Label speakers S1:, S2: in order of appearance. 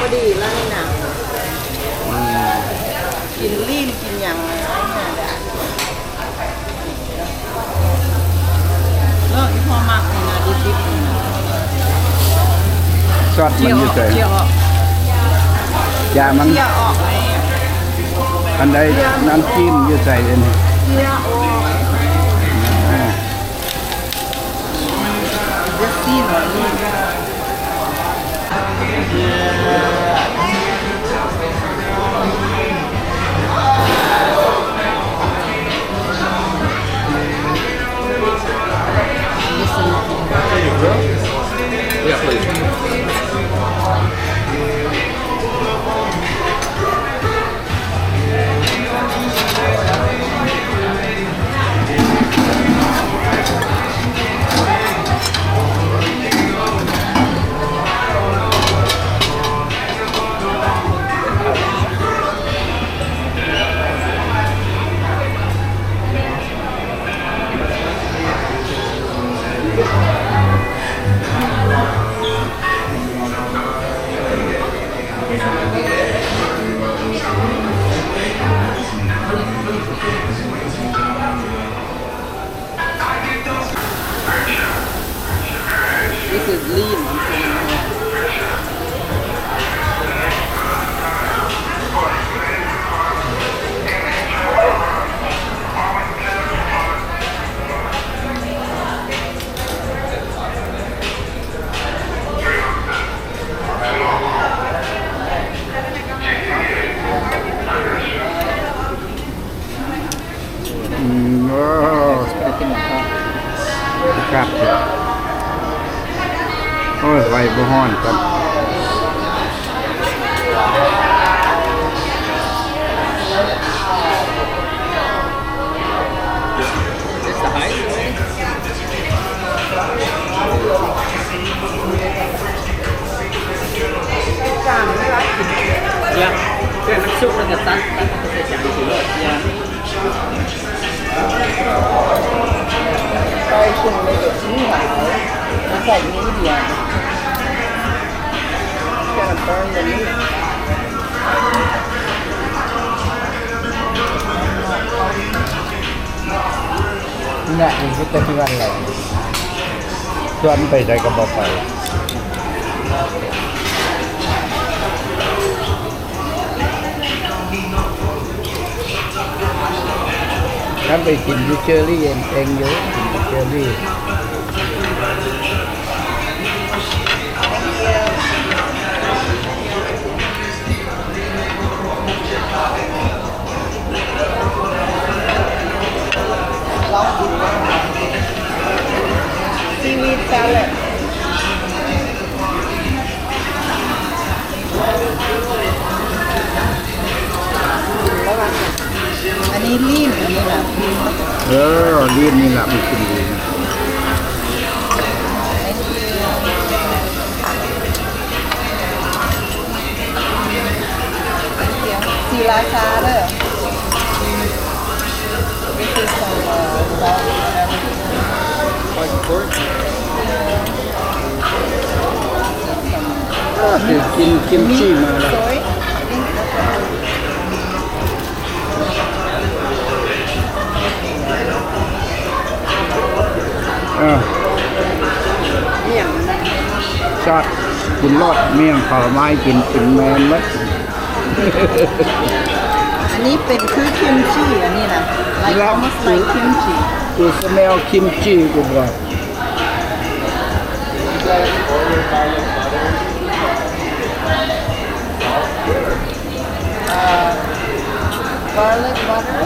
S1: อดีแล้วนี่นะกินลีนกินอย่างไรเนี่ยแล้วอีพ่อมากเลยนะดิบ
S2: ซอสมันอยู่ใจ
S1: เจียวออก
S2: ยามัน
S1: เจียวออกไอ้
S2: อันใดน้ำจิ้มอยู่ใจเลยนี่
S1: เจียวออกเดี๋ยวซีหน่อยนี่
S3: Yeah, please.
S1: This is lean I'm saying.
S2: Wow. ครับโอ้ยไฟบ่ฮ้อนครับ
S3: It's the height. Yeah. Cái nước súp nó là tắt nó sẽ chẳng chỉ lợi. Yeah.
S1: Đây cùng với cái chín hảo nó phải như thế nào cho nó burn the meat.
S2: เนี่ยมันก็จะที่วันไหนชวนไปใส่กระบอกไปถ้าไปกินยูเชอรี่เองเยอะกินเชอรี่
S1: Seaweed salad. แล้วกันอันนี้ลีนอันนี้นะ
S2: เรียนนี่แหละมันกินดีนะ
S1: สีราชาเด้อ This is some salt and everything.
S3: Like pork.
S2: กินกิมจิมาแล้ว
S1: Soy. Miệng
S2: ชอดกินรอดเมี่ยงผลไม้กินแมนมัด
S1: อันนี้เป็นคือคิมจิอันนี้นะ like almost like kimchi
S2: กูสเมลคิมจิกูบอก
S1: garlic butter